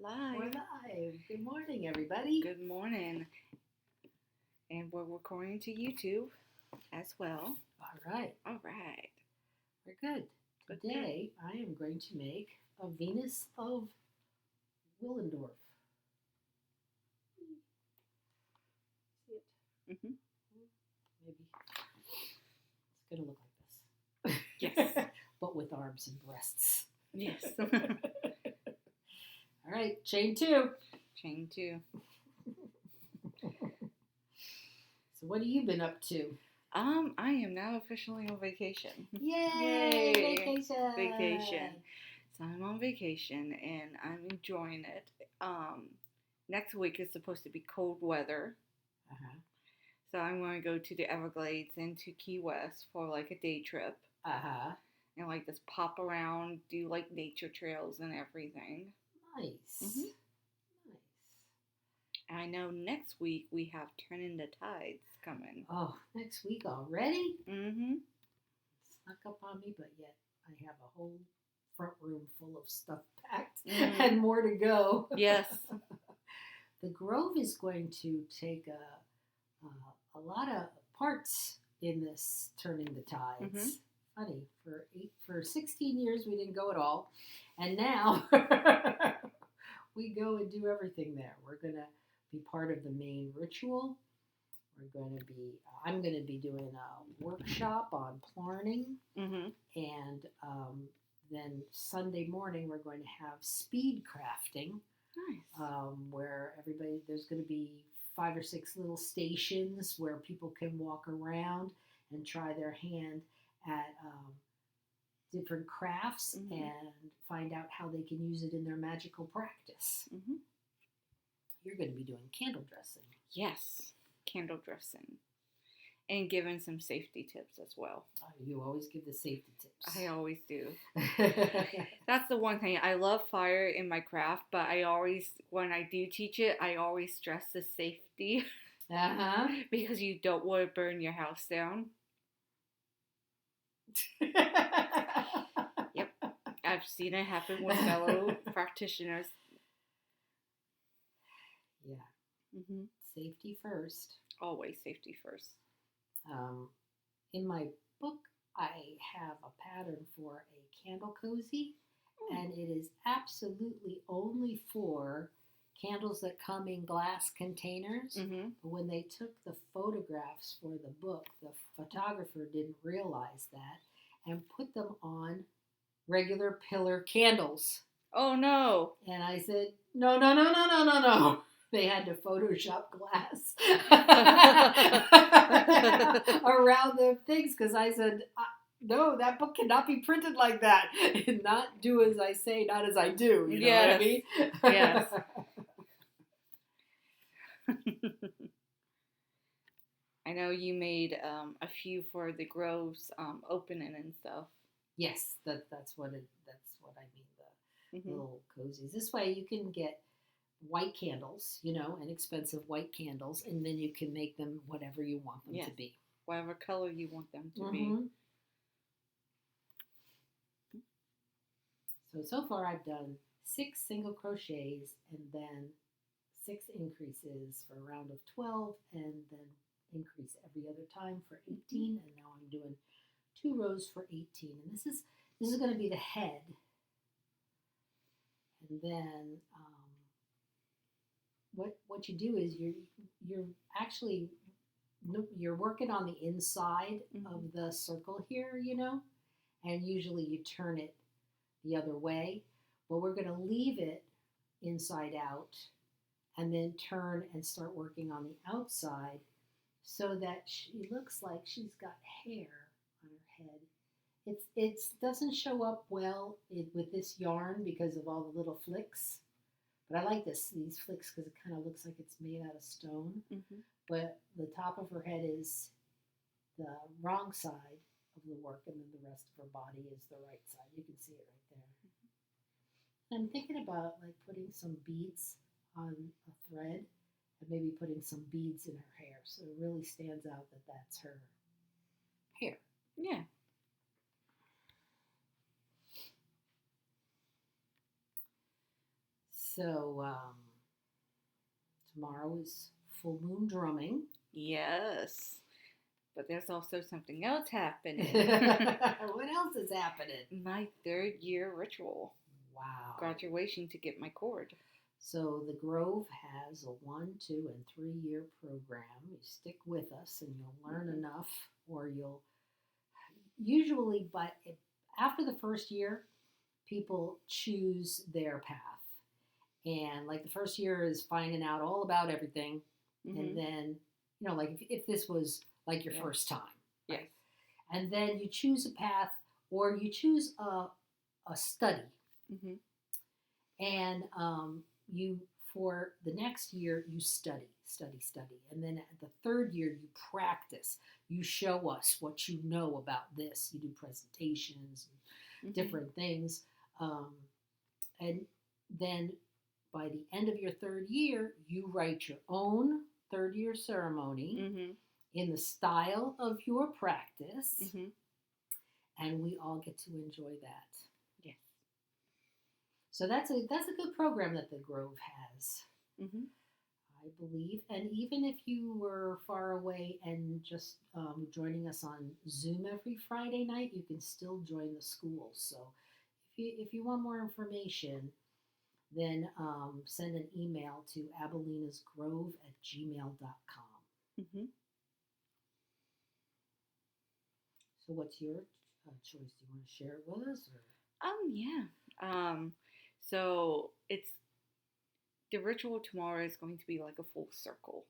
live. We're live. Good morning, everybody. Good morning. And we're recording to YouTube as well. All right. All right. We're good. Today, I am going to make a Venus of Willendorf. See it? Mm-hmm. Maybe. It's going to look like this. Yes. But with arms and breasts. Yes. All right. Chain 2. Chain 2. So what have you been up to? I am now officially on vacation. Yay! Vacation! Vacation. So I'm on vacation and I'm enjoying it. Next week is supposed to be cold weather. Uh-huh. So I'm going to go to the Everglades and to Key West for like a day trip. Uh-huh. And like just pop around, do like nature trails and everything. Nice. Mm-hmm. Nice. I know next week we have Turning the Tides coming. Oh, next week already? Mm-hmm. Snuck up on me, but yet I have a whole front room full of stuff packed Mm-hmm. and more to go. Yes. The Grove is going to take a lot of parts in this Turning the Tides. Mm-hmm. Funny, for 16 years we didn't go at all, and now we go and do everything there. We're going to be part of the main ritual. I'm going to be doing a workshop on plarning, Mm-hmm. and then Sunday morning we're going to have speed crafting, Nice. where there's going to be 5 or 6 little stations where people can walk around and try their hand at different crafts Mm-hmm. and find out how they can use it in their magical practice. Mm-hmm. You're going to be doing candle dressing. Yes. Candle dressing. And giving some safety tips as well. You always give the safety tips. I always do. That's the one thing. I love fire in my craft, but when I do teach it, I always stress the safety. Uh-huh. Because you don't want to burn your house down. Yep. I've seen it happen with fellow practitioners. Yeah. Mm-hmm. Safety first. Always safety first. In my book, I have a pattern for a candle cozy, and it is absolutely only for candles that come in glass containers. Mm-hmm. But when they took the photographs for the book, the photographer didn't realize that and put them on regular pillar candles. Oh no! And I said, no. They had to Photoshop glass around the things because I said, no, that book cannot be printed like that. Not do as I say, not as I do. You know what I mean? Yes. I know you made a few for the Grove's opening and stuff. Yes, that's what I mean. The Mm-hmm. little cozies. This way you can get white candles, inexpensive white candles, and then you can make them whatever you want them to be. Whatever color you want them to Mm-hmm. be. So far I've done 6 single crochets and then 6 increases for a round of 12, and then increase every other time for 18, and now I'm doing 2 rows for 18. And this is going to be the head. And then what you do is you're working on the inside Mm-hmm. of the circle here, and usually you turn it the other way, but we're going to leave it inside out and then turn and start working on the outside so that she looks like she's got hair on her head. It doesn't show up well with this yarn because of all the little flicks, but I like these flicks because it kind of looks like it's made out of stone. Mm-hmm. But the top of her head is the wrong side of the work, and then the rest of her body is the right side. You can see it right there. Mm-hmm. I'm thinking about like putting some beads on a thread and maybe putting some beads in her hair so it really stands out that that's her hair. Yeah. So tomorrow is full moon drumming. Yes. But there's also something else happening. What else is happening? My 3rd year ritual. Wow. Graduation to get my cord. So the Grove has a 1, 2, and 3 year program. You stick with us and you'll learn enough, or you'll usually, but after the first year, people choose their path. And like the first year is finding out all about everything. And then, like if this was like your first time. Yes. Right? And then you choose a path or you choose a study. And you, for the next year, you study. And then at the 3rd year, you practice. You show us what you know about this. You do presentations and different things. And then by the end of your 3rd year, you write your own 3rd year ceremony in the style of your practice. And we all get to enjoy that. Yes. So that's a good program that the Grove has. I believe. And even if you were far away and just joining us on Zoom every Friday night, you can still join the school. So if you want more information, then send an email to abelinasgrove@gmail.com. So what's your choice? Do you want to share it with us? Or? Yeah. So it's the ritual tomorrow is going to be like a full circle.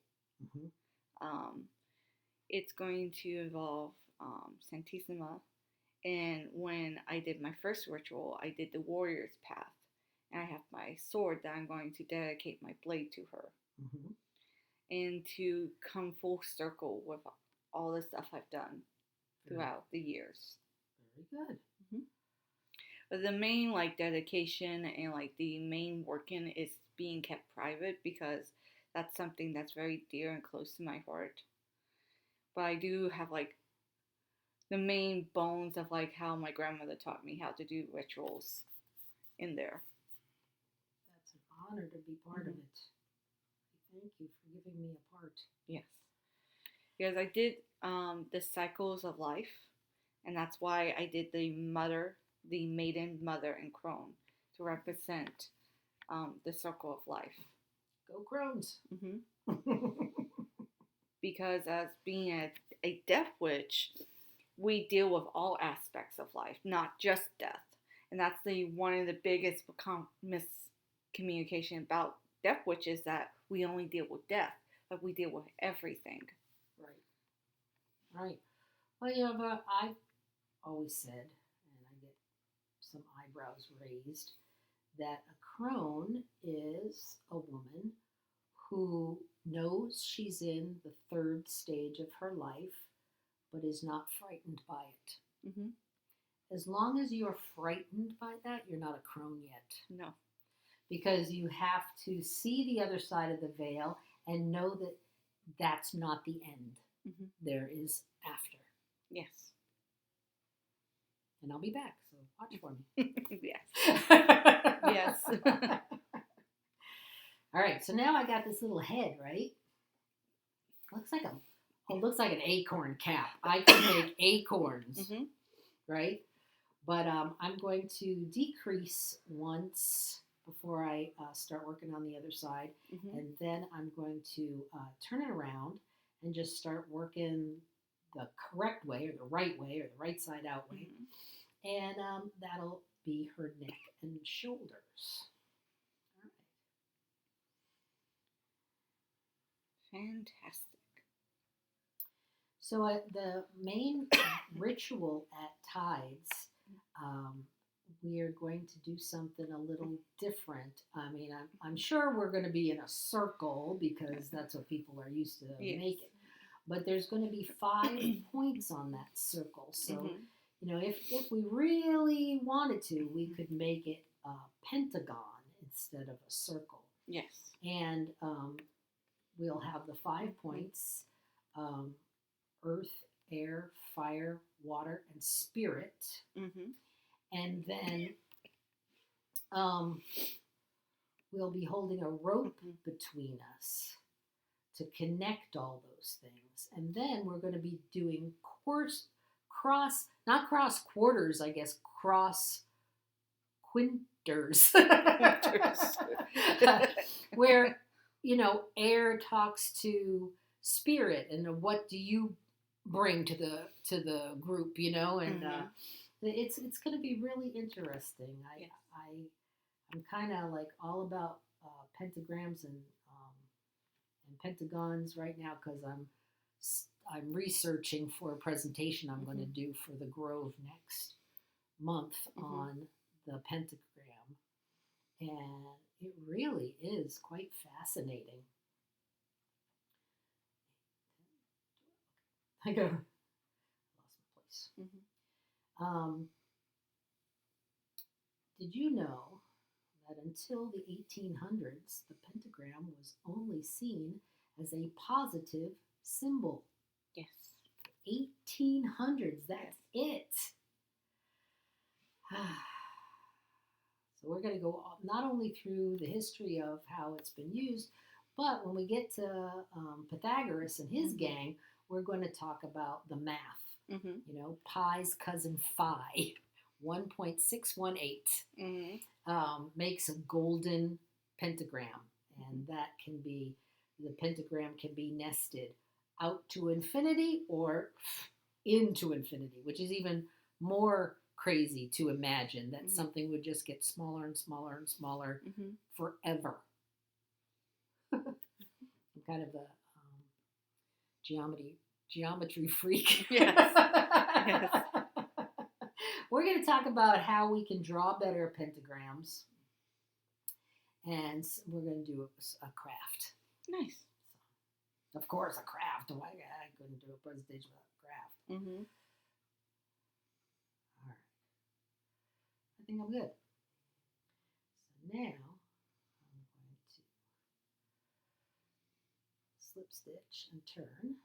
It's going to involve Santissima, and when I did my first ritual, I did the warrior's path, and I have my sword that I'm going to dedicate my blade to her, and to come full circle with all the stuff I've done throughout the years. Very good. But the main dedication and the main working is being kept private because that's something that's very dear and close to my heart. But I do have the main bones of how my grandmother taught me how to do rituals in there. That's an honor to be part of it. Thank you for giving me a part. Yes. Because I did the cycles of life, and that's why I did the maiden, mother, and crone to represent the circle of life. Go crones. Because as being a death witch, we deal with all aspects of life, not just death. And that's one of the biggest miscommunication about death witches, that we only deal with death, but we deal with everything. Right. Well, I've always said, and I get some eyebrows raised, that a crone is a woman who knows she's in the 3rd stage of her life, but is not frightened by it. As long as you're frightened by that, you're not a crone yet. No. Because you have to see the other side of the veil and know that that's not the end. There is after. Yes. And I'll be back, so watch for me. Yes. Yes. All right, so now I got this little head, right? Looks like an acorn cap. I can make acorns, right? But I'm going to decrease once before I start working on the other side. And then I'm going to turn it around and just start working the correct way, or the right way, or the right side out way. And that'll be her neck and shoulders. All right. Fantastic. So the main ritual at Tides, we are going to do something a little different. I mean, I'm sure we're going to be in a circle because that's what people are used to making. But there's going to be 5 points on that circle. So, if we really wanted to, we could make it a pentagon instead of a circle. Yes. And we'll have the 5 points, earth, air, fire, water, and spirit. And then we'll be holding a rope Mhm. between us to connect all those things. And then we're going to be doing not cross quarters, I guess, cross quinters. Winters. Where, air talks to spirit and what do you bring to the group, and Mhm. it's going to be really interesting. Yes. I'm kind of like all about pentagrams and pentagons right now because I'm researching for a presentation I'm going to Mhm. do for the Grove next month Mhm. on the pentagram, and it really is quite fascinating. I lost my place. Mhm. Did you know that until the 1800s, the pentagram was only seen as a positive symbol? Yes. 1800s, that's Yes. it. So we're going to go not only through the history of how it's been used, but when we get to Pythagoras and his Mhm. gang, we're going to talk about the math. Mhm. Pi's cousin phi, 1.618, makes a golden pentagram, and that can be, the pentagram can be nested out to infinity or into infinity, which is even more crazy to imagine that Mhm. something would just get smaller and smaller and smaller Mhm. forever. I'm kind of a geometry freak. Yes. Yes. We're going to talk about how we can draw better pentagrams, and we're going to do a craft. Nice. So, of course, a craft. Why I couldn't do a presentation without a craft. Mhm. All right. I think I'm good. So now I'm going to slip stitch and turn.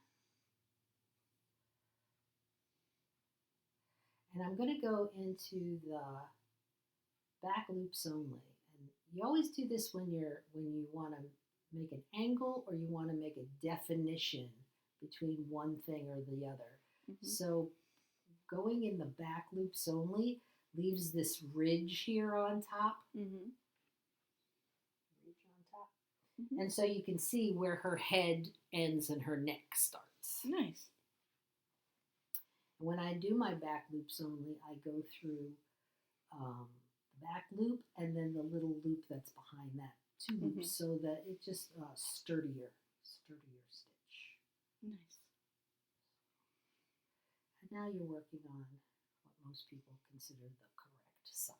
And I'm going to go into the back loops only. And you always do this when you want to make an angle or you want to make a definition between one thing or the other. Mhm. So going in the back loops only leaves this ridge here on top. Mhm. Ridge on top. Mhm. And so you can see where her head ends and her neck starts. Nice. When I do my back loops only, I go through the back loop and then the little loop that's behind that, two loops, so that it just sturdier stitch. Nice. And now you're working on what most people consider the correct side,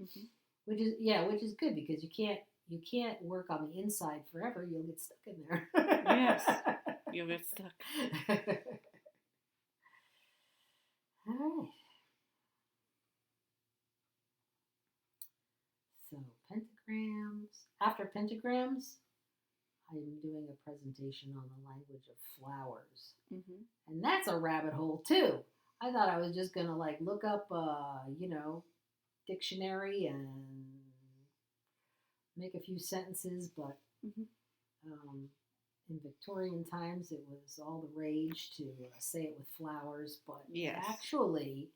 Mhm. which is good because you can't work on the inside forever. You'll get stuck in there. Yes. You'll get stuck. All right. So pentagrams. After pentagrams, I'm doing a presentation on the language of flowers. Mhm. And that's a rabbit hole too. I thought I was just going to like look up, dictionary and make a few sentences, but Mhm. in Victorian times it was all the rage to say it with flowers, but Yes. actually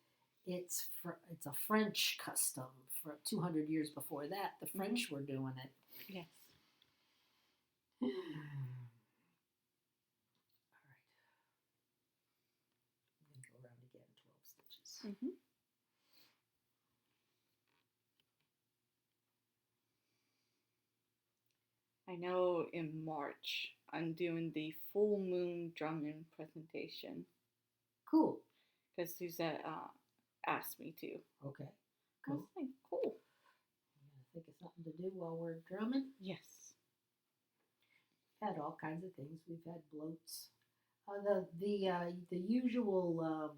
it's a French custom. For 200 years before that, the French were doing it. Yes. All right. I'm going to go around again 12 stitches. Mhm. I know in March I'm doing the full moon drumming presentation Cool. because Suzette asked me to. Okay. I was like, cool. I think it's something to do while we're drumming. Yes. We've had all kinds of things. We've had bloats. The usual.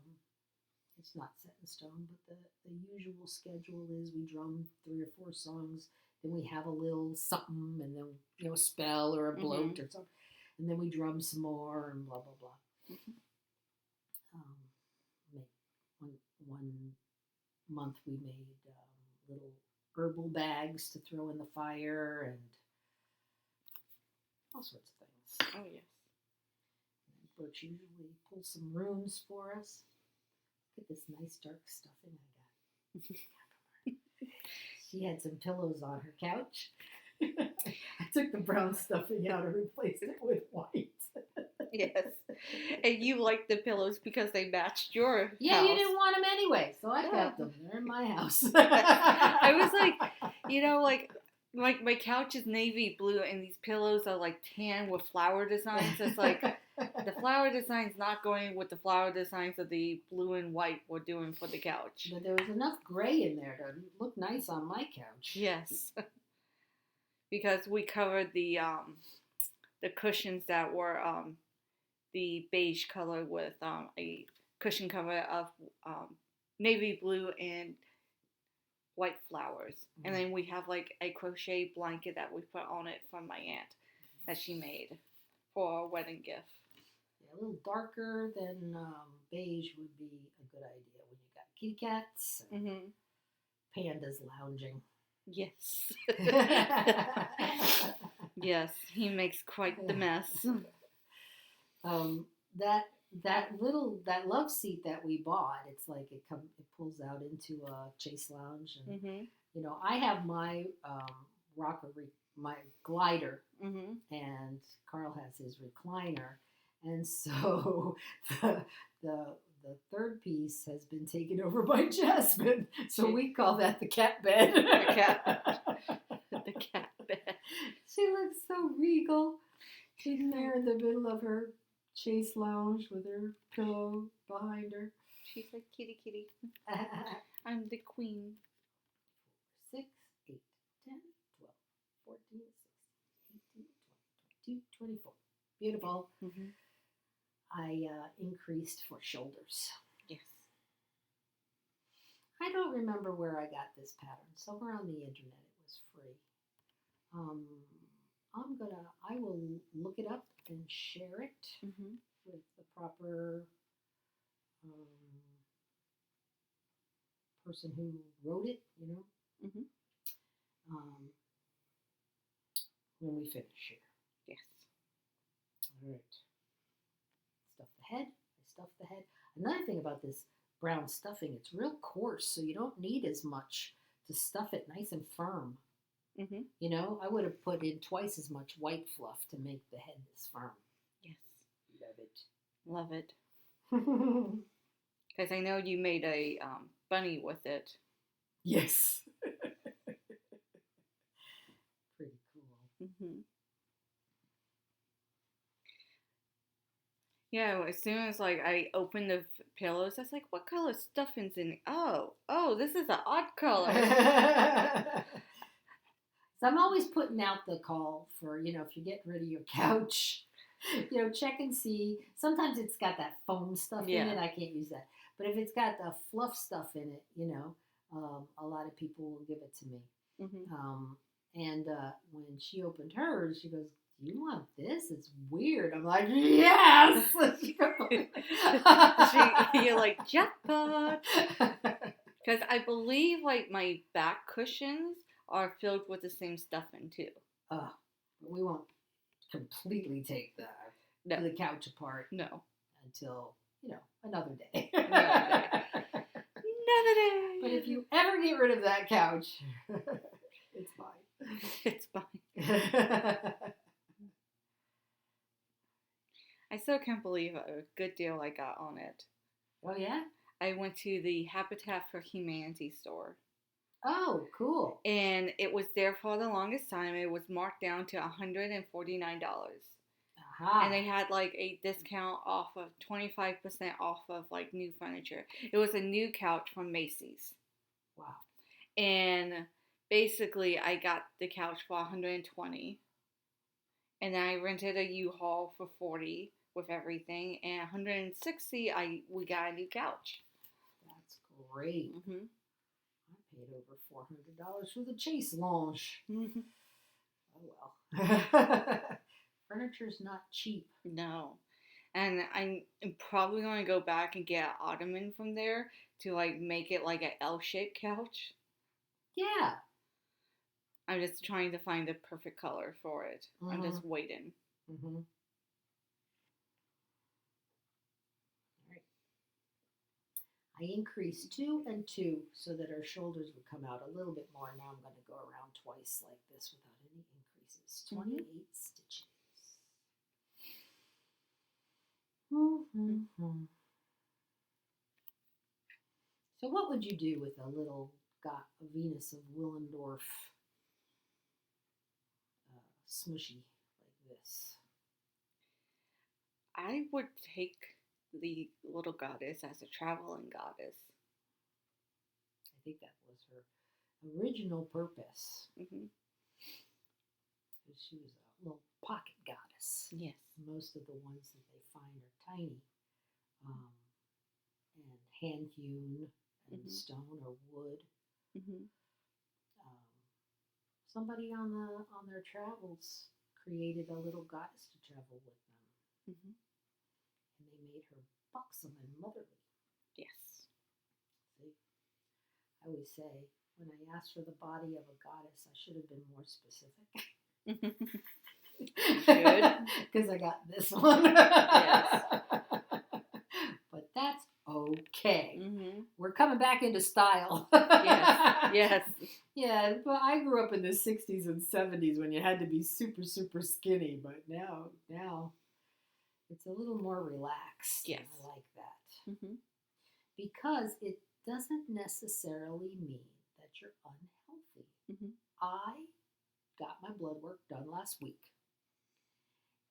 It's not set in stone, but the usual schedule is we drum 3 or 4 songs, then we have a little something, and then a spell or a bloat or something, and then we drum some more and blah blah blah. Mhm. One month we made little herbal bags to throw in the fire and all sorts of things. Oh yes. And Birch usually pulls some runes for us. Look at this nice dark stuffing I got. She had some pillows on her couch. I took the brown stuffing out and replaced it with white. Yes. And you liked the pillows because they matched your Yeah, house. you didn't want them anyway, so I Yeah. kept them. They're in my house. I was like, like my couch is navy blue and these pillows are like tan with flower designs. It's like the flower design's not going with the flower designs of the blue and white we're doing for the couch. But there was enough gray in there to look nice on my couch. Yes. Because we covered the cushions that were the beige color with a cushion cover of navy blue and white flowers. Mm-hmm. And then we have like a crochet blanket that we put on it from my aunt that she made for a wedding gift. Yeah, a little darker than beige would be a good idea when you got kitty cats and pandas lounging. Yes. Yes, he makes quite the mess. That love seat that we bought, it's like it pulls out into a chase lounge, and you know, I have my rocker, my glider, and Carl has his recliner, and so the third piece has been taken over by Jasmine, so we call that the cat bed. The cat bed. She looks so regal. She's there in the middle of her chase lounge with her pillow behind her. She's like, kitty, kitty. I'm the queen. 6, 8, 10, 12, 14, 16, 18, 20, 22, 24. Beautiful. I increased for shoulders. Yes. I don't remember where I got this pattern. Somewhere on the internet. It was free. I will look it up and share it with the proper person who wrote it, you know, when we finish here. Yes. All right. I stuff the head. Another thing about this brown stuffing, it's real coarse, so you don't need as much to stuff it nice and firm. You know, I would have put in twice as much white fluff to make the head this firm. Yes. Love it. Because I know you made a bunny with it. Yes. Pretty cool. Yeah, as soon as like I opened the pillows, I was like, "What color stuffing's in it? Oh, this is an odd color." So I'm always putting out the call for, you know, if you're getting rid of your couch, you know, check and see. Sometimes it's got that foam stuff in it. I can't use that. But if it's got the fluff stuff in it, you know, a lot of people will give it to me. And when she opened hers, she goes, "You want this? It's weird." I'm like, "Yes!" You're like, jackpot. Because I believe like my back cushions are filled with the same stuffing too. We won't completely take the couch apart. No. Until, you know, another day. Another day. But if you ever get rid of that couch, it's fine. It's fine. I still can't believe a good deal I got on it. Oh, yeah? I went to the Habitat for Humanity store. Oh, cool. And it was there for the longest time. It was marked down to $149. And they had like a discount off of 25% off of like new furniture. It was a new couch from Macy's. Wow. And basically I got the couch for $120. And then I rented a U-Haul for $40 with everything. And $160 we got a new couch. That's great. I paid over $400 for the chase lounge. Oh well. Furniture's not cheap. No. And I'm probably going to go back and get an ottoman from there to like make it like an L-shaped couch. Yeah. I'm just trying to find the perfect color for it. I'm Mm-hmm. just waiting. Mm-hmm. All right. I increased 2 and 2 so that our shoulders would come out a little bit more. Now I'm going to go around twice like this without any increases. 28 stitches. Mm-hmm. So what would you do with a little Venus of Willendorf smushy like this? I would take the little goddess as a traveling goddess. I think that was her original purpose. Hmm. She was a little pocket goddess. Yes. Most of the ones that they find are tiny and hand hewn and stone or wood. Hmm. Somebody on their travels created a little goddess to travel with them, Hmm. and they made her buxom and motherly. Yes. See, I always say when I asked for the body of a goddess, I should have been more specific. Because I got this one. Yes. But that's okay. Mm-hmm. We're coming back into style. Yes. Yes. Yeah, but I grew up in the 60s and 70s when you had to be super, super skinny. But now it's a little more relaxed. Yes. I like that. Mm-hmm. Because it doesn't necessarily mean that you're unhealthy. Mm-hmm. I got my blood work done last week.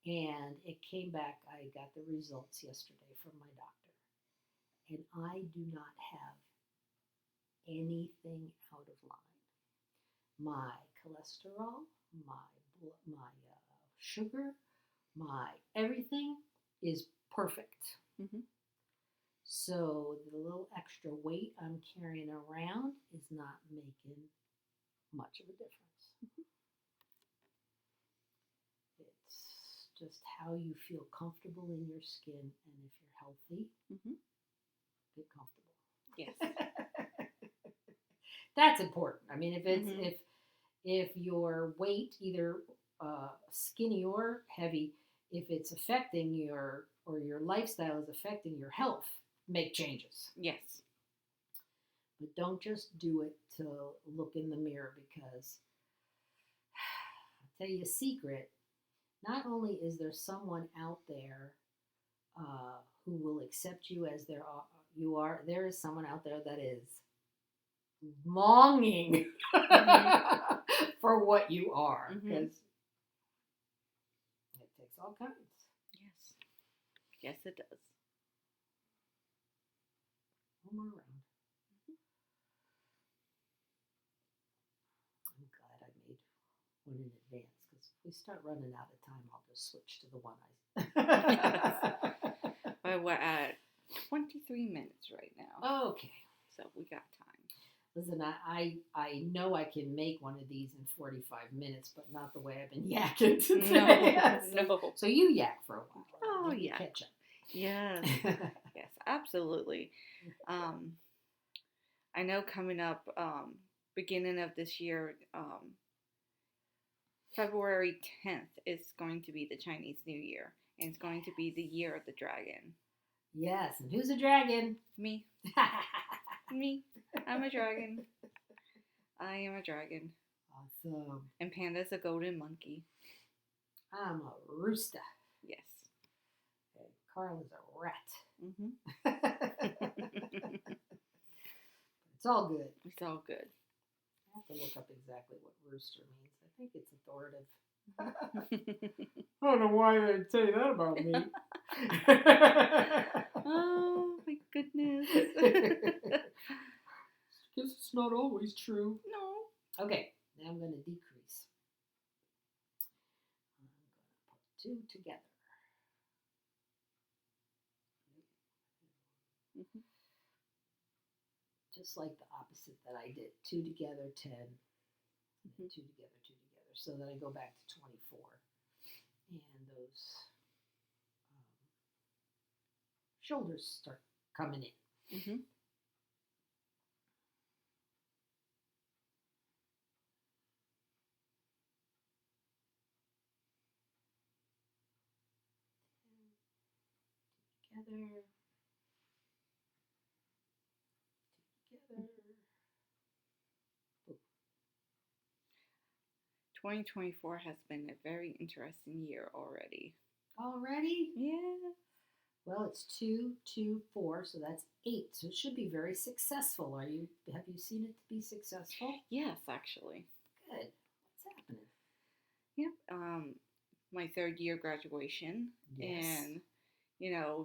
And it came back, I got the results yesterday from my doctor. And I do not have anything out of line. My cholesterol, my sugar, my everything is perfect. Mm-hmm. So the little extra weight I'm carrying around is not making much of a difference. Mm-hmm. It's just how you feel comfortable in your skin, and if you're healthy, get comfortable. Yes. That's important. I mean, if your weight, either skinny or heavy, if it's affecting your lifestyle is affecting your health, make changes. Yes. But don't just do it to look in the mirror, because I'll tell you a secret. Not only is there someone out there who will accept you as you are, there is someone out there that is longing for what you are, because it takes all kinds. Yes. Yes, it does. One more round. I'm glad I made one in advance, because if we start running out of time, I'll just switch to the one Well, we're at 23 minutes right now. Okay. So we got time. Listen, I know I can make one of these in 45 minutes, but not the way I've been yakking today. No. So you yak for a while. Oh, yeah. Catch up. Yes. Yes, absolutely. I know coming up, beginning of this year, February 10th is going to be the Chinese New Year, and it's going to be the year of the dragon. Yes, and who's a dragon? Me. Me. I'm a dragon. I am a dragon. Awesome. And Panda's a golden monkey. I'm a rooster. Yes. And Carl is a rat. Mm-hmm. It's all good. It's all good. I have to look up exactly what rooster means. I think it's authoritative. I don't know why they'd say that about me. Oh, my goodness. Guess it's not always true. No. Okay, now I'm going to decrease. I'm going to put 2 together. Mm-hmm. Just like the opposite that I did. 2 together, 10. Mm-hmm. 2 together, 2 together. So that I go back to 24. And those shoulders start coming in. Mm-hmm. Together. 2024 has been a very interesting year already. Already? Yeah. Well, it's 2, 2, 4, so that's 8. So it should be very successful. Have you seen it to be successful? Yes, actually. Good. What's happening? Yep. My third year graduation. Yes. And,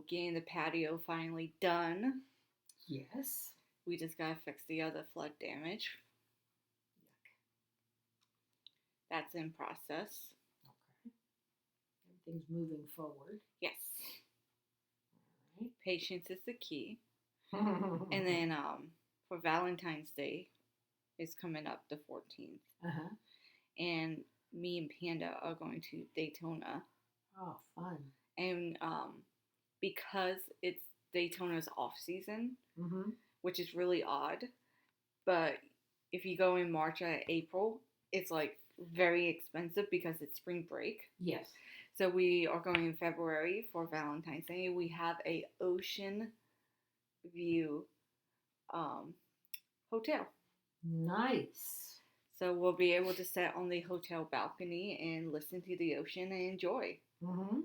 getting the patio finally done. Yes. We just gotta fix the other flood damage. Yuck. That's in process. Okay. Everything's moving forward. Yes. All right. Patience is the key. And then for Valentine's Day is coming up the 14th. Uh-huh. And me and Panda are going to Daytona. Oh, fun. And because it's Daytona's off season, Mm-hmm. which is really odd, but if you go in March or April, it's like very expensive because it's spring break. Yes. So we are going in February for Valentine's Day. We have a ocean view hotel. Nice. So we'll be able to sit on the hotel balcony and listen to the ocean and enjoy. Mm-hmm.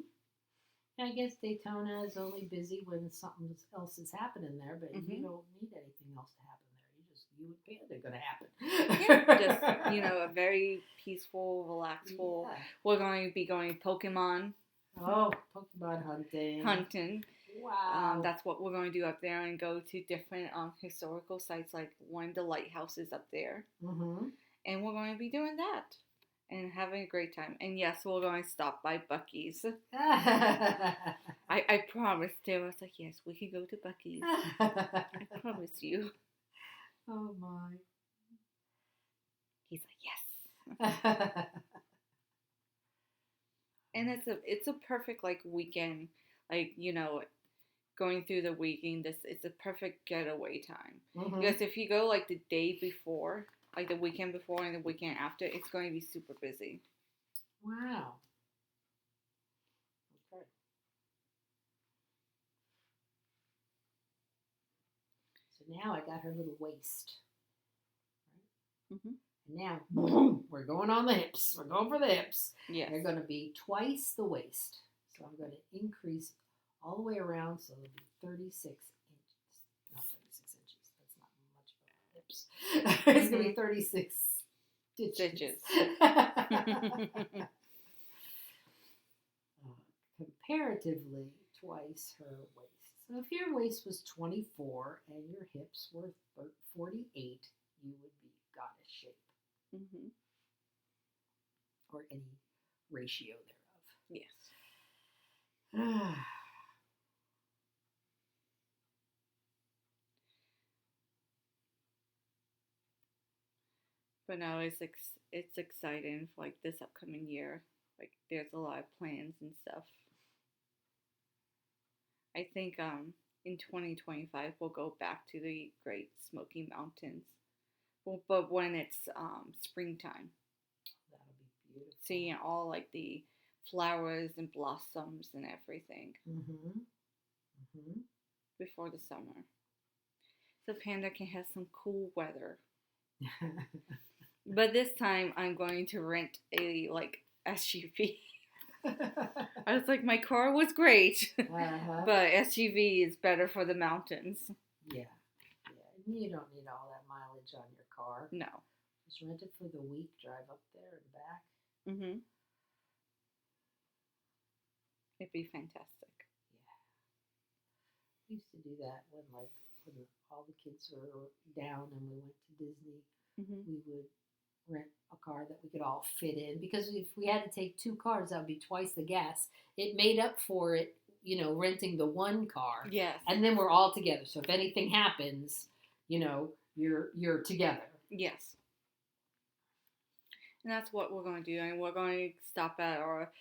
I guess Daytona is only busy when something else is happening there, but Mhm. you don't need anything else to happen there. You and Panda are going to happen. Just, a very peaceful, relaxful. Yeah. We're going to be going Pokemon Oh, Pokemon hunting. Wow. That's what we're going to do up there and go to different historical sites, like one of the lighthouses up there. Mm-hmm. And we're going to be doing that and having a great time. And yes, we're going to stop by Buc-ee's. I promised him. I was like, yes, we can go to Buc-ee's. I promise you. Oh, my. He's like, yes. And it's a perfect weekend, going through the weekend. It's a perfect getaway time. Mm-hmm. Because if you go the day before, the weekend before and the weekend after, it's going to be super busy. Wow. Okay. So now I got her little waist. Right? Mm-hmm. And now, boom, we're going on the hips. We're going for the hips. Yes. They're going to be twice the waist. So I'm going to increase all the way around, so it'll be 36 inches. Not 36 inches. That's not much of hips. It's going to be 36 stitches. Comparatively, twice her waist. So if your waist was 24 and your hips were 48, you would be goddess shape. Mm-hmm. Or any ratio thereof. Yes. But no, it's exciting for this upcoming year. There's a lot of plans and stuff. I think in 2025 we'll go back to the Great Smoky Mountains. Well, but when it's springtime. That'll be beautiful. Seeing all the flowers and blossoms and everything. Mm-hmm. Mm-hmm. Before the summer. So Panda can have some cool weather. But this time I'm going to rent a SUV. I was like, my car was great, but SUV is better for the mountains. Yeah. You don't need all that mileage on your car. No. Just rent it for the week, drive up there and back. Mm-hmm. It'd be fantastic. Yeah. We used to do that when all the kids were down and we went to Disney. Mm-hmm. We would rent a car that we could all fit in, because if we had to take 2 cars, that would be twice the gas. It made up for it, renting the one car. Yes. And then we're all together. So if anything happens, you're together. Yes. And that's what we're going to do. And we're going to stop at our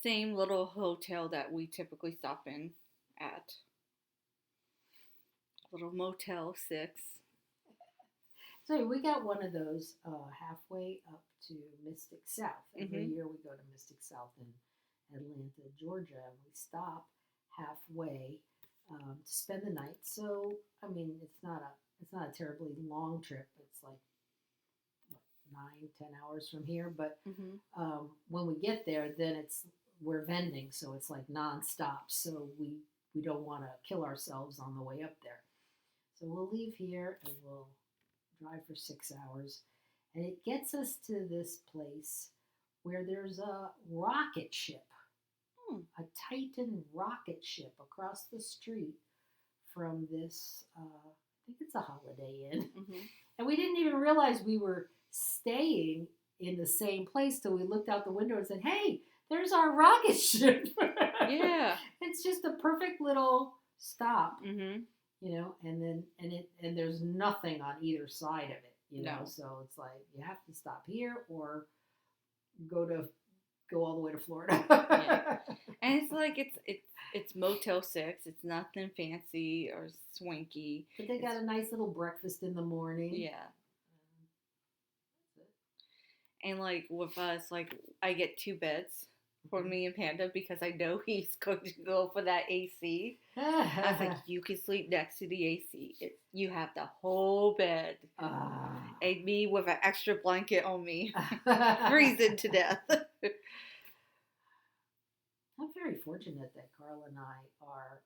same little hotel that we typically stop in at. Little Motel 6. So we got one of those halfway up to Mystic South. Every year we go to Mystic South in Atlanta, Georgia, and we stop halfway to spend the night. So I mean, it's not a terribly long trip. It's like what, 9, 10 hours from here. But Mhm. when we get there, then we're vending, so it's like nonstop. So we don't want to kill ourselves on the way up there. So we'll leave here and we'll drive for 6 hours, and it gets us to this place where there's a rocket ship, Hmm. a Titan rocket ship across the street from this. I think it's a Holiday Inn, Mhm. and we didn't even realize we were staying in the same place till we looked out the window and said, "Hey, there's our rocket ship." Yeah. It's just a perfect little stop, Mhm. and there's nothing on either side of it. No. So it's like you have to stop here or go to go all the way to Florida. Yeah. And it's like it's Motel 6. It's nothing fancy or swanky. But they got a nice little breakfast in the morning. Yeah. And like with us, like I get 2 beds for me and Panda because I know he's going to go for that AC. I was like, you can sleep next to the AC. You have the whole bed. And me with an extra blanket on me, freezing to death. I'm very fortunate that Carla and I are,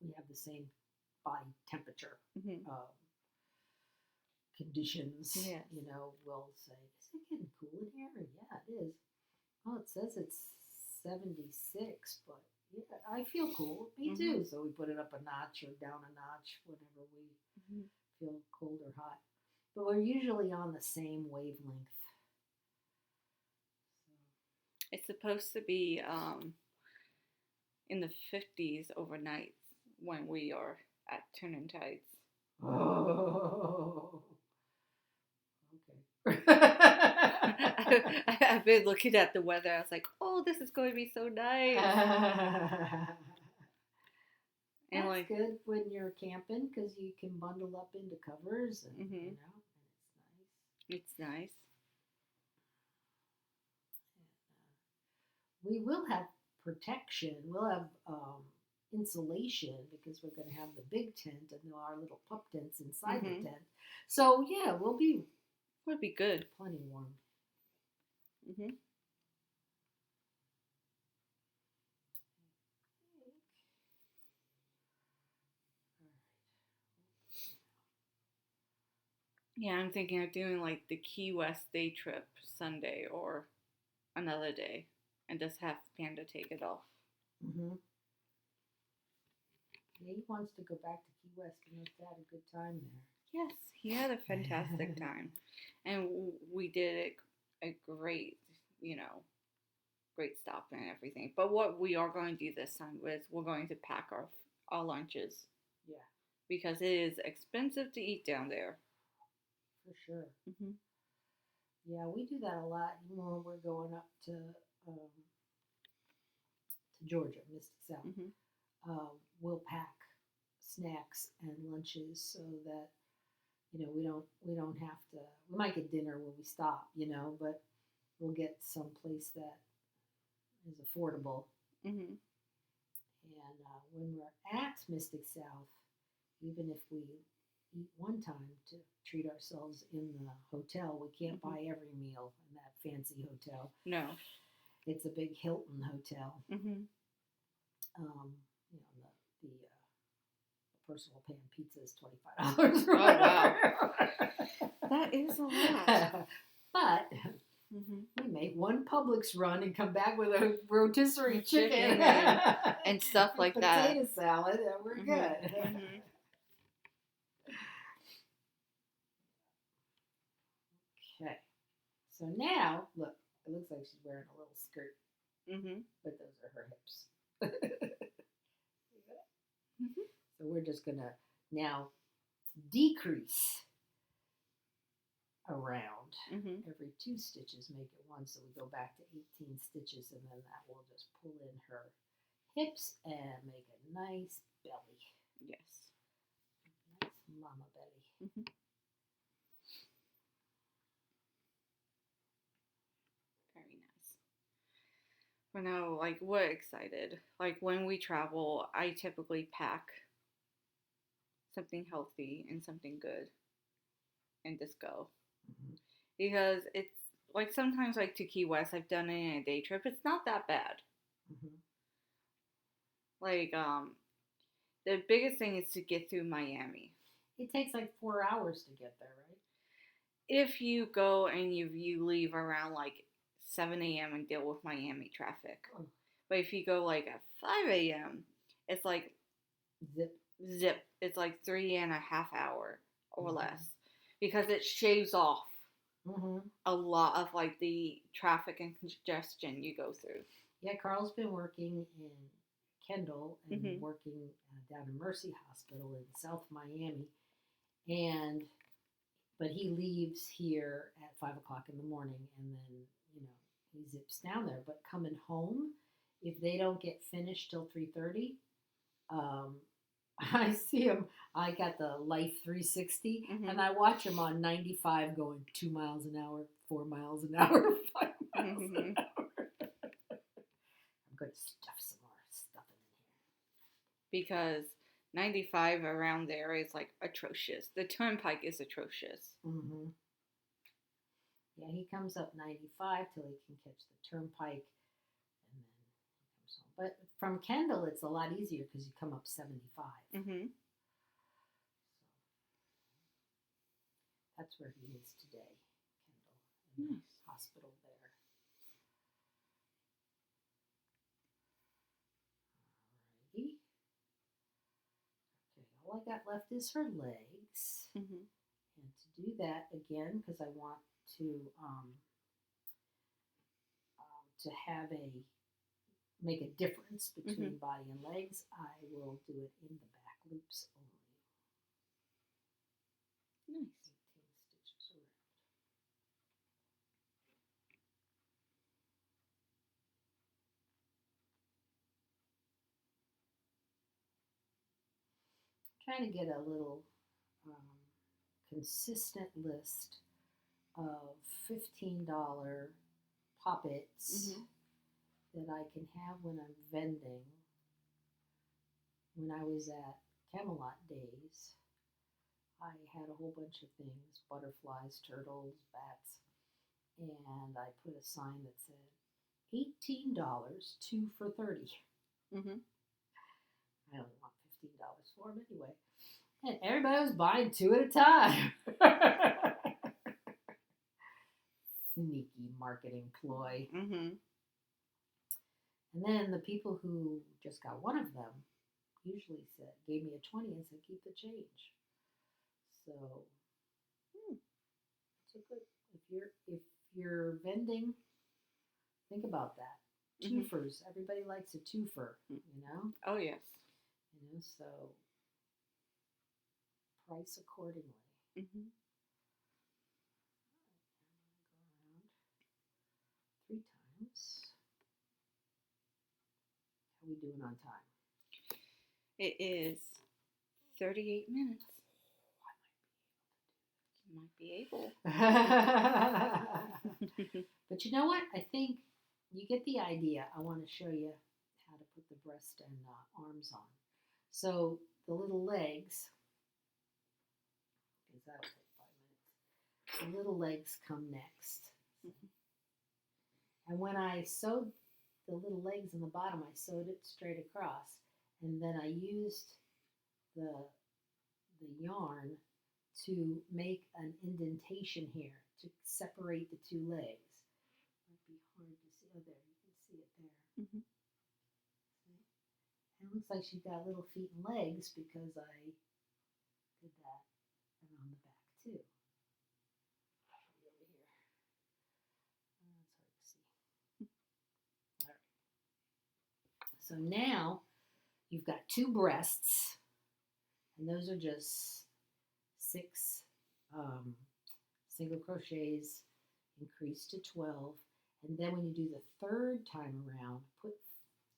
we have the same body temperature Mhm. conditions. Yes. We'll say, is it getting cool in here? Yeah, it is. Oh, it says it's 76, but yeah, I feel cool. Me too. So we put it up a notch or down a notch whenever we feel cold or hot. But we're usually on the same wavelength. It's supposed to be in the 50s overnight when we are at Turning Tides. Oh, okay. I've been looking at the weather. I was like, oh, this is going to be so nice. And That's like, good when you're camping because you can bundle up into covers and Mhm. and It's nice. we will have protection. We'll have insulation because we're going to have the big tent and our little pup tents inside Mhm. the tent. So yeah, we'll be Would be good. plenty warm. Mhm. Yeah, I'm thinking of doing like the Key West day trip Sunday or another day, and just have Panda take it off. Mm-hmm. Yeah, he wants to go back to Key West and he's had a good time there. Yes, he had a fantastic time, and we did a great, you know, great stop and everything. But what we are going to do this time is we're going to pack our lunches. Yeah, because it is expensive to eat down there. for sure. Mhm. Yeah, we do that a lot. Even when we're going up to Georgia, Mystic South, Mhm. we'll pack snacks and lunches so that we don't have to. We might get dinner when we stop, but we'll get someplace that is affordable. Mhm. And when we're at Mystic South, even if we eat one time to treat ourselves in the hotel, we can't Mhm. buy every meal in that fancy hotel. No. It's a big Hilton hotel. Mhm. The personal pan pizza is $25. Oh wow, that is a lot. But Mhm. we make one Publix run and come back with a rotisserie chicken and stuff like that. Potato salad, and we're Mhm. good. Mhm. Okay. So now, look, it looks like she's wearing a little skirt, Mhm. but those are her hips. Mhm. So we're just going to now decrease around. Mhm. Every 2 stitches make it 1, so we go back to 18 stitches, and then that will just pull in her hips and make a nice belly. Yes. Nice mama belly. Mhm. Very nice. I know, like, what excited. Like, when we travel, I typically pack something healthy and something good and just go. Mhm. Because it's like sometimes, like, to Key West, I've done it in a day trip. It's not that bad. Mhm. Like, the biggest thing is to get through Miami. It takes like 4 hours to get there, right? If you go and you leave around like 7 a.m. and deal with Miami traffic. Oh, But if you go like at 5 a.m., it's like zip. zip. It's like 3.5 hour or Mhm. less because it shaves off Mhm. a lot of like the traffic and congestion you go through. Yeah, Carl's been working in Kendall and Mhm. working down in Mercy Hospital in South Miami, and but he leaves here at 5 o'clock in the morning, and then you know he zips down there. But coming home, if they don't get finished till 3:30, um, I see him. I got the Life 360, and Mhm. I watch him on 95 going 2 miles an hour, 4 miles an hour, 5 miles an Mhm. hour. I'm going to stuff some more stuff Because 95 around there is like atrocious. The turnpike is atrocious. in here. Mm-hmm. Yeah, he comes up 95 till he can catch the turnpike, and then he comes home. But from Kendall, it's a lot easier because you come up 75. Mhm. That's where he is today, Kendall, in the Nice. hospital there. Alrighty. Okay, all I got left is her legs. Mhm. And to do that again, because I want to to have a make a difference Mhm. between body and legs, I will do it in the back loops only. Nice. 18 stitches around. Trying to get a little um, consistent list of $15 poppets Mhm. that I can have when I'm vending. When I was at Camelot Days, I had a whole bunch of things, butterflies, turtles, bats, and I put a sign that said $18, two for 30. Mhm. I only want $15 for them anyway. And everybody was buying two at a time. Sneaky marketing ploy. Mhm. And then the people who just got one of them usually gave me a 20 and said, keep the change. So Hmm. it's a good, if you're vending, think about that. Mhm. Twofers. Everybody likes a twofer, you know? Oh yes. So price accordingly. Mhm. I'm gonna go around 3 times. How are we doing on time? It is 38 minutes. You might be able. But you know what? I think you get the idea. I want to show you how to put the breast and arms on. So the little legs, because that'll take 5 minutes. The little legs come next. Mhm. And when I sewed the little legs in the bottom, I sewed it straight across. And then I used the, the yarn to make an indentation here to separate the two legs. Might be hard to see. Oh, there, you can see it there. Mhm. See? And it looks like she's got little feet and legs because I did that and on the back too. I'll show you over here. It's hard to see. All right. So now you've got two breasts, and those are just 6 um, single crochets increased to 12. And then when you do the third time around, put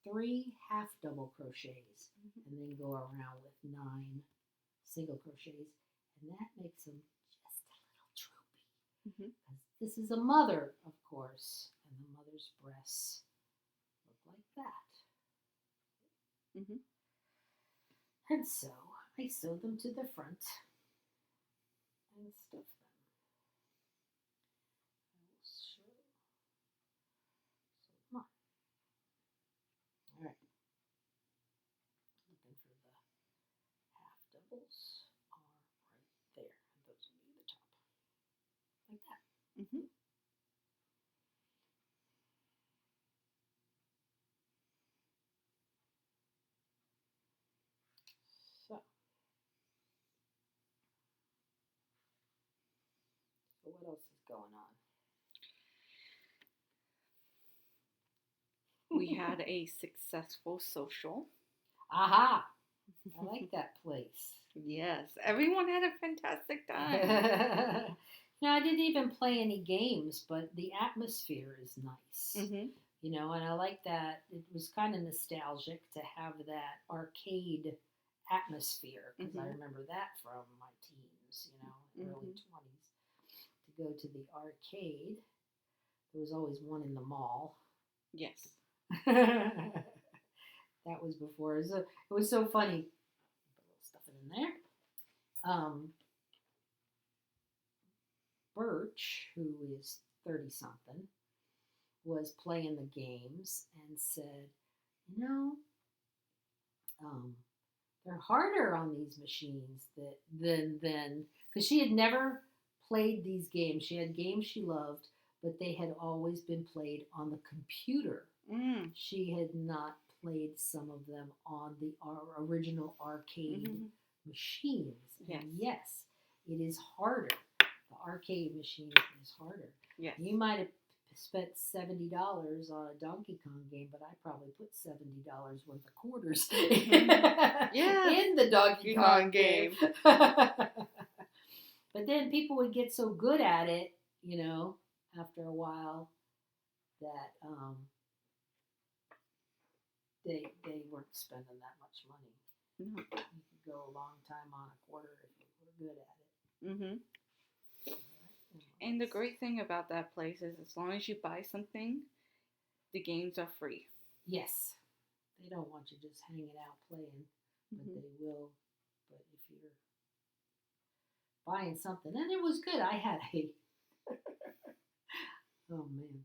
3 half double crochets and then go around with 9 single crochets. And that makes them just a little droopy. Mhm. Because this is a mother, of course, and the mother's breasts look that. Mhm. And so I sew them to the front and stuff them. I will show. So come on. All right. Looking for the half doubles are right there. And those will be the top. Like that. Mhm. So what else is going on? We had a successful social. Aha! I like that place. Yes, everyone had a fantastic time. I didn't even play any games, but the atmosphere is nice. Mhm. And I like that. It was kind of nostalgic to have that arcade atmosphere because I Mhm. remember that from my teens, early Mhm. 20s. To go to the arcade, there was always one in the mall. Yes. That was before. It was so funny. Put a little stuff in there. Birch, who is 30 something, was playing the games and said, you know, um, they're harder on these machines than because she had never played these games. She had games she loved, but they had always been played on the computer. Mm. She had not played some of them on the original arcade machines. Yes. And yes, it is harder. The arcade machine is harder. Yes. You might have spent $70 on a Donkey Kong game, but I probably put $70 worth of quarters in the Donkey Kong game. But then people would get so good at it, after a while, that they weren't spending that much money. No. You could go a long time on a quarter if you were good at it. Mhm. And the great thing about that place is, as long as you buy something, the games are free. Yes, they don't want you just hanging out playing, but they will. But if you're buying something, and it was good. I had a oh man,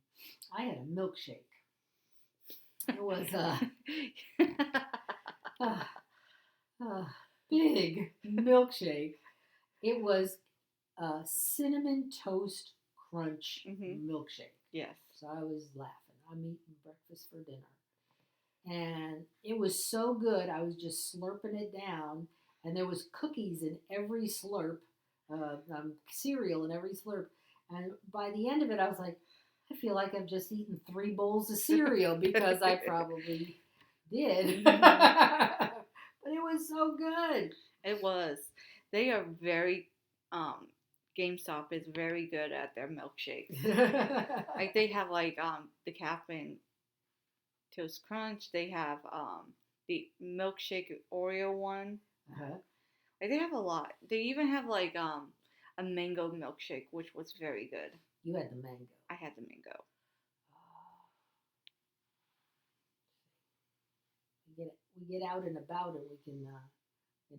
I had a milkshake. It was a big milkshake. It was a cinnamon toast crunch milkshake. Yes. So I was laughing. I'm eating breakfast for dinner. And it was so good. I was just slurping it down. And there was cookies in every slurp, cereal in every slurp. And by the end of it, I was like, I feel like I've just eaten 3 bowls of cereal because I probably did. But it was so good. It was. They are very, GameStop is very good at their milkshakes. Like they have the Cap'n Toast Crunch. They have the milkshake Oreo one. Uh-huh. Like they have a lot. They even have a mango milkshake, which was very good. You had the mango. I had the mango. We get out and about, and we can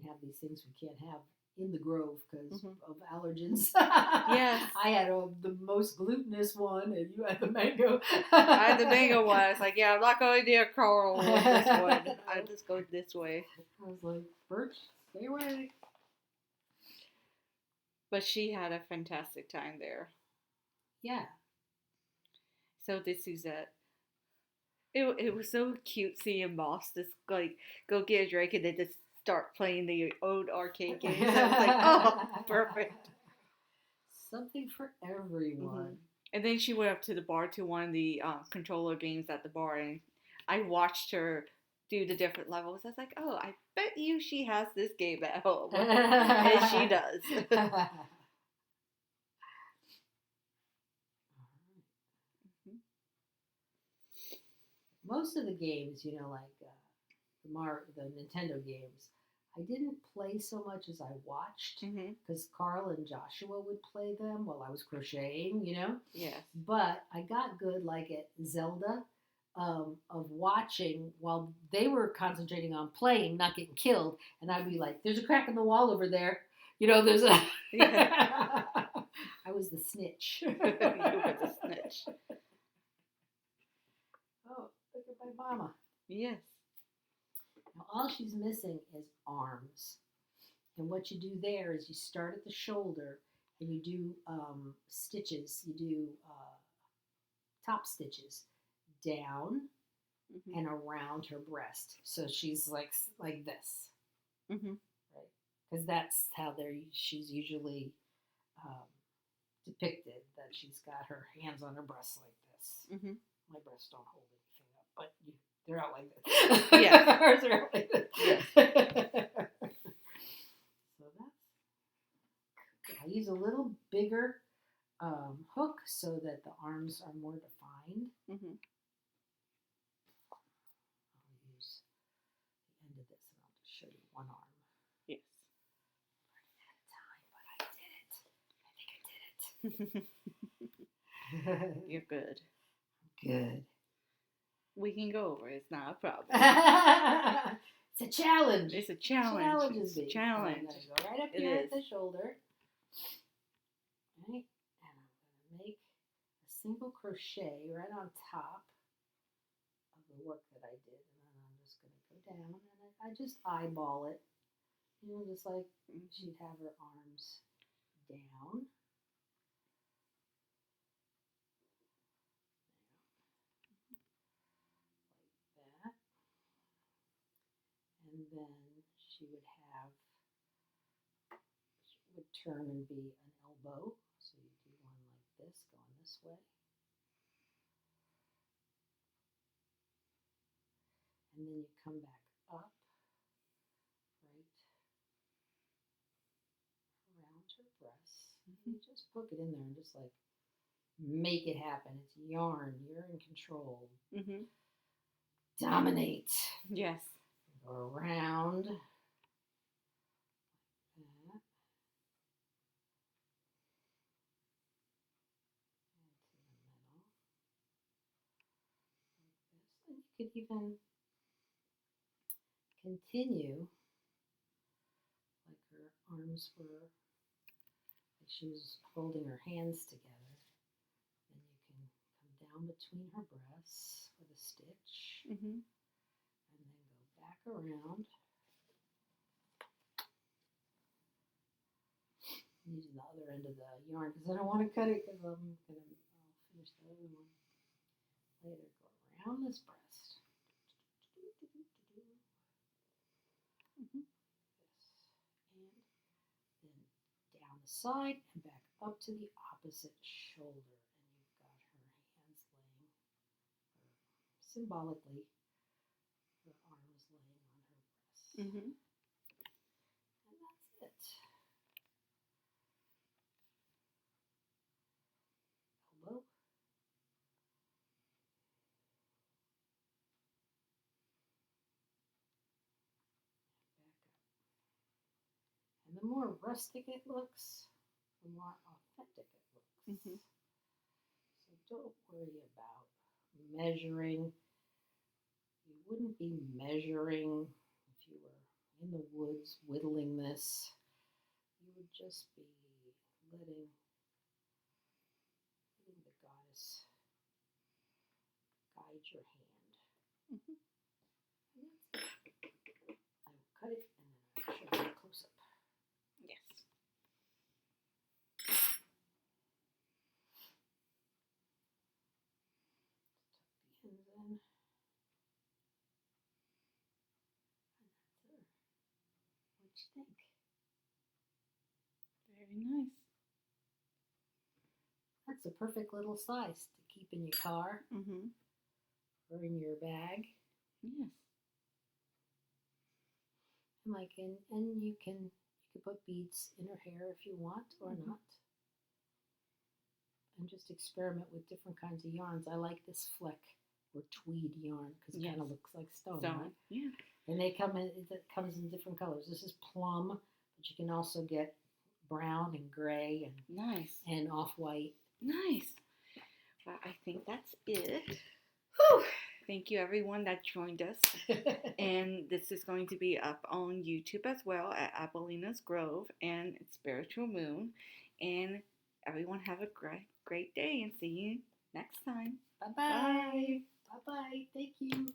have these things we can't have in the Grove because of allergens. Yes. I had the most glutinous one, and you had the mango. I had the mango one. I was like, yeah, I'm not going near Carl with this one. I just go this way. I was like, Birch, stay away. But she had a fantastic time there. Yeah. So did Suzette. It was so cute seeing Moss just go get a drink and then just start playing the old arcade games. I was like, oh, perfect. Something for everyone. And then she went up to the bar to one of the controller games at the bar, and I watched her do the different levels. I was like, oh, I bet you she has this game at home. And she does. Most of the games, like the Nintendo games, I didn't play so much as I watched because Carl and Joshua would play them while I was crocheting, Yes. But I got good, like at Zelda. of watching while they were concentrating on playing, not getting killed, and I'd be like, "There's a crack in the wall over there." There's a. Yeah. I was the snitch. You were the snitch. Oh, look at my mama. Yes. Now all she's missing is arms. And what you do there is you start at the shoulder and you do stitches. You do top stitches down Mm-hmm. and around her breast. So she's like this, Mm-hmm. right? Because that's how she's usually depicted, that she's got her hands on her breast like this. Mm-hmm. My breasts don't hold anything up, but they're out like this. Yeah. Hers are out like this. Yes. So I use a little bigger hook so that the arms are more defined. Mm-hmm. I'll use the end of this and I'll just show you one arm. Yes. Running out of time, but I did it. I think I did it. You're good. Good. We can go over it. It's not a problem. It's a challenge. It's a challenge. Challenges me. It's a challenge. I'm going to go right up It here is. at the shoulder. Right? And I'm going to make a single crochet right on top of the work that I did. And then I'm just going to go down and I just eyeball it. Just like she'd have her arms down. And then she would turn and be an elbow. So you do one like this, going this way. And then you come back up, right around her breasts. You just hook it in there and just like make it happen. It's yarn. You're in control. Mm-hmm. Dominate. Yes. Go around. Like that. Into the middle. Like this. And you could even continue like her arms were, like she was holding her hands together. Then you can come down between her breasts with a stitch. Mm-hmm. And then go back around. I'm using the other end of the yarn because I don't want to cut it because I'll finish the other one later. Go around this breast. Mm-hmm. And then down the side and back up to the opposite shoulder. And you've got her hands laying, or symbolically, her arms laying on her breast. Mm-hmm. And that's it. Elbow. Back up. And the more rustic it looks, the more authentic it looks. Mm-hmm. So don't worry about measuring. You wouldn't be measuring if you were in the woods whittling this. You would just be letting the goddess guide your hand. Mm-hmm. And that's it. I will cut it and then I'll show you a close up. Yes. Tuck the ends in. And that's her. What you think? Very nice. That's a perfect little size to keep in your car Mm-hmm. or in your bag. Yes. And you can put beads in her hair if you want or Mhm. not. And just experiment with different kinds of yarns. I like this fleck or tweed yarn because it kind Yes. of looks like stone, So, right? yeah. And it comes in different colors. This is plum, but you can also get brown and gray Nice. and off-white. Nice. Well, I think that's it. Whew. Thank you, everyone that joined us. And this is going to be up on YouTube as well at Abilina's Grove and Spiritual Moon. And everyone have a great day and see you next time. Bye-bye. Bye. Bye-bye. Thank you.